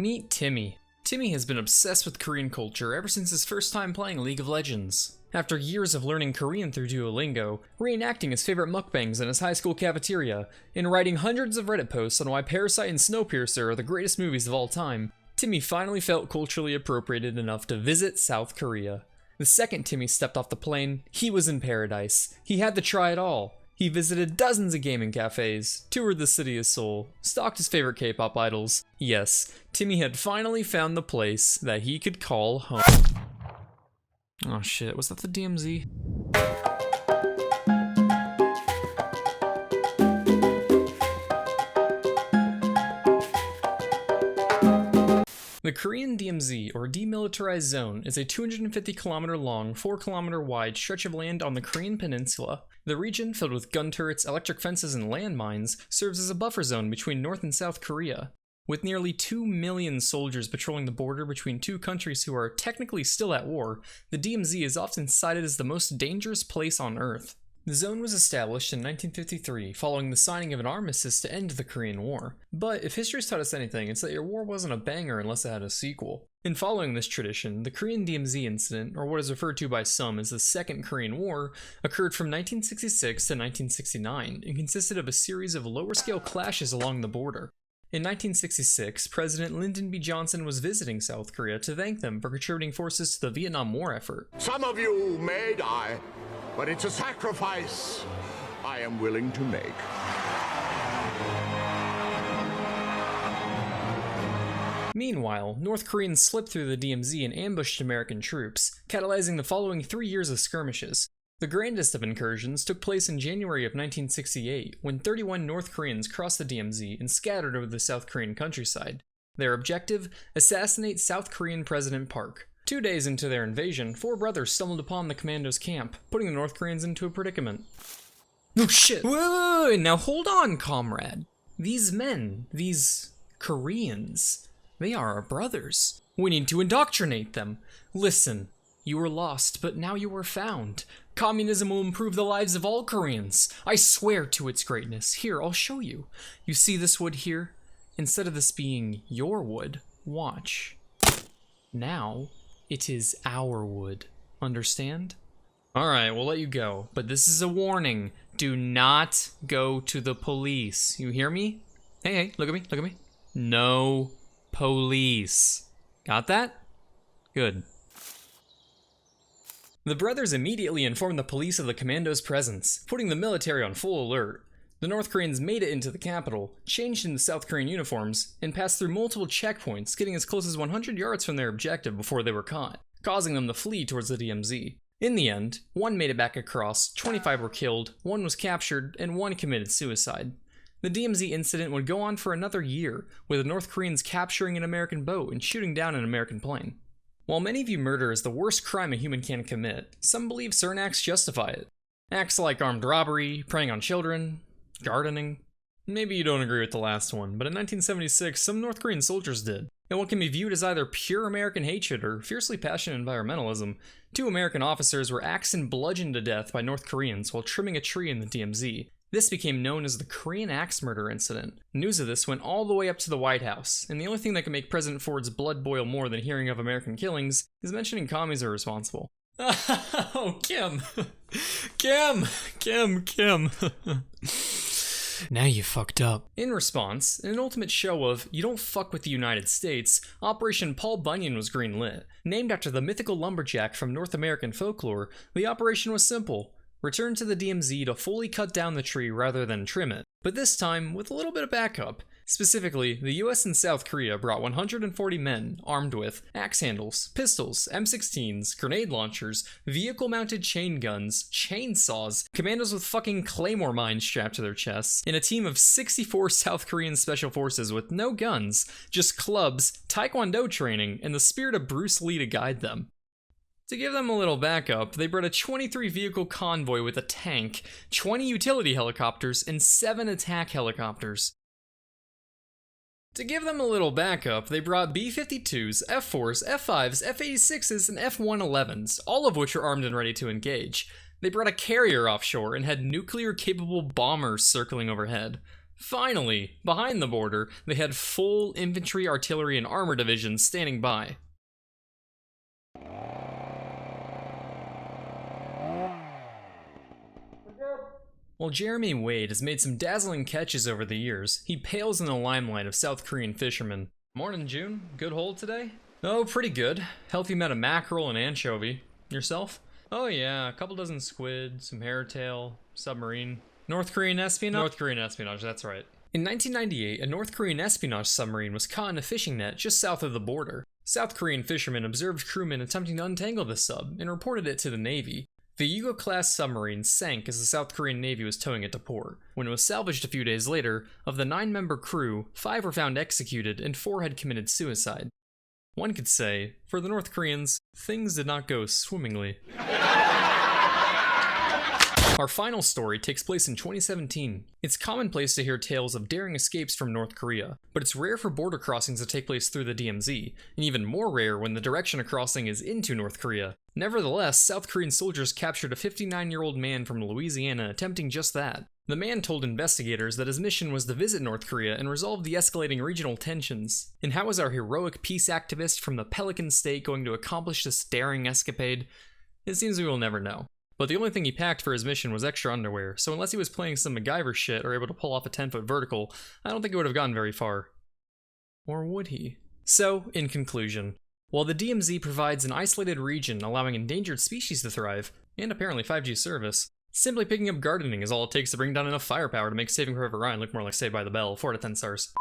Meet Timmy. Timmy has been obsessed with Korean culture ever since his first time playing League of Legends. After years of learning Korean through Duolingo, reenacting his favorite mukbangs in his high school cafeteria, and writing hundreds of Reddit posts on why Parasite and Snowpiercer are the greatest movies of all time, Timmy finally felt culturally appropriated enough to visit South Korea. The second Timmy stepped off the plane, he was in paradise. He had to try it all. He visited dozens of gaming cafes, toured the city of Seoul, stalked his favorite K-pop idols. Yes, Timmy had finally found the place that he could call home. Oh shit, was that the DMZ? The Korean DMZ, or Demilitarized Zone, is a 250-kilometer long, 4-kilometer wide stretch of land on the Korean peninsula. The region, filled with gun turrets, electric fences, and landmines, serves as a buffer zone between North and South Korea. With nearly 2 million soldiers patrolling the border between two countries who are technically still at war, the DMZ is often cited as the most dangerous place on Earth. The zone was established in 1953 following the signing of an armistice to end the Korean War. But if history's taught us anything, it's that your war wasn't a banger unless it had a sequel. In following this tradition, the Korean DMZ incident, or what is referred to by some as the Second Korean War, occurred from 1966 to 1969 and consisted of a series of lower-scale clashes along the border. In 1966, President Lyndon B. Johnson was visiting South Korea to thank them for contributing forces to the Vietnam War effort. Some of you may die, but it's a sacrifice I am willing to make. Meanwhile, North Koreans slipped through the DMZ and ambushed American troops, catalyzing the following 3 years of skirmishes. The grandest of incursions took place in January of 1968, when 31 North Koreans crossed the DMZ and scattered over the South Korean countryside. Their objective? Assassinate South Korean President Park. 2 days into their invasion, 4 brothers stumbled upon the commandos' camp, putting the North Koreans into a predicament. Oh shit! Whoa, now hold on, comrade. These men, these Koreans, they are our brothers. We need to indoctrinate them. Listen, you were lost, but now you are found. Communism will improve the lives of all Koreans. I swear to its greatness. Here, I'll show you. You see this wood here? Instead of this being your wood, watch. Now, it is our wood. Understand? Alright, we'll let you go, but this is a warning. Do not go to the police. You hear me? Hey, look at me, look at me. No police. Got that? Good. The brothers immediately informed the police of the commandos' presence, putting the military on full alert. The North Koreans made it into the capital, changed into South Korean uniforms, and passed through multiple checkpoints, getting as close as 100 yards from their objective before they were caught, causing them to flee towards the DMZ. In the end, 1 made it back across, 25 were killed, 1 was captured, and 1 committed suicide. The DMZ incident would go on for another year, with the North Koreans capturing an American boat and shooting down an American plane. While many view murder as the worst crime a human can commit, some believe certain acts justify it. Acts like armed robbery, preying on children, gardening. Maybe you don't agree with the last one, but in 1976, some North Korean soldiers did. In what can be viewed as either pure American hatred or fiercely passionate environmentalism, 2 American officers were axed and bludgeoned to death by North Koreans while trimming a tree in the DMZ. This became known as the Korean Axe Murder Incident. News of this went all the way up to the White House, and the only thing that can make President Ford's blood boil more than hearing of American killings is mentioning commies are responsible. Oh, Kim. Kim. Now you fucked up. In response, in an ultimate show of, you don't fuck with the United States, Operation Paul Bunyan was greenlit. Named after the mythical lumberjack from North American folklore, the operation was simple. Return to the DMZ to fully cut down the tree rather than trim it, but this time with a little bit of backup. Specifically, the US and South Korea brought 140 men armed with axe handles, pistols, M16s, grenade launchers, vehicle-mounted chain guns, chainsaws, commandos with fucking claymore mines strapped to their chests, and a team of 64 South Korean special forces with no guns, just clubs, taekwondo training, and the spirit of Bruce Lee to guide them. To give them a little backup, they brought a 23-vehicle convoy with a tank, 20 utility helicopters, and 7 attack helicopters. To give them a little backup, they brought B-52s, F-4s, F-5s, F-86s, and F-111s, all of which were armed and ready to engage. They brought a carrier offshore and had nuclear-capable bombers circling overhead. Finally, behind the border, they had full infantry, artillery, and armor divisions standing by. While Jeremy Wade has made some dazzling catches over the years, he pales in the limelight of South Korean fishermen. Morning, June. Good haul today? Oh, pretty good. Healthy amount of mackerel and anchovy. Yourself? Oh yeah, a couple dozen squid, some hairtail, submarine. North Korean espionage? North Korean espionage, that's right. In 1998, a North Korean espionage submarine was caught in a fishing net just south of the border. South Korean fishermen observed crewmen attempting to untangle the sub and reported it to the Navy. The Yugo-class submarine sank as the South Korean Navy was towing it to port. When it was salvaged a few days later, of the 9-member crew, 5 were found executed and 4 had committed suicide. One could say, for the North Koreans, things did not go swimmingly. Our final story takes place in 2017. It's commonplace to hear tales of daring escapes from North Korea, but it's rare for border crossings to take place through the DMZ, and even more rare when the direction of crossing is into North Korea. Nevertheless, South Korean soldiers captured a 59-year-old man from Louisiana attempting just that. The man told investigators that his mission was to visit North Korea and resolve the escalating regional tensions. And how is our heroic peace activist from the Pelican State going to accomplish this daring escapade? It seems we will never know. But the only thing he packed for his mission was extra underwear, so unless he was playing some MacGyver shit or able to pull off a 10-foot vertical, I don't think it would have gone very far. Or would he? So, in conclusion, while the DMZ provides an isolated region allowing endangered species to thrive, and apparently 5G service, simply picking up gardening is all it takes to bring down enough firepower to make Saving Private Ryan look more like Saved by the Bell. 4 out of 10 stars.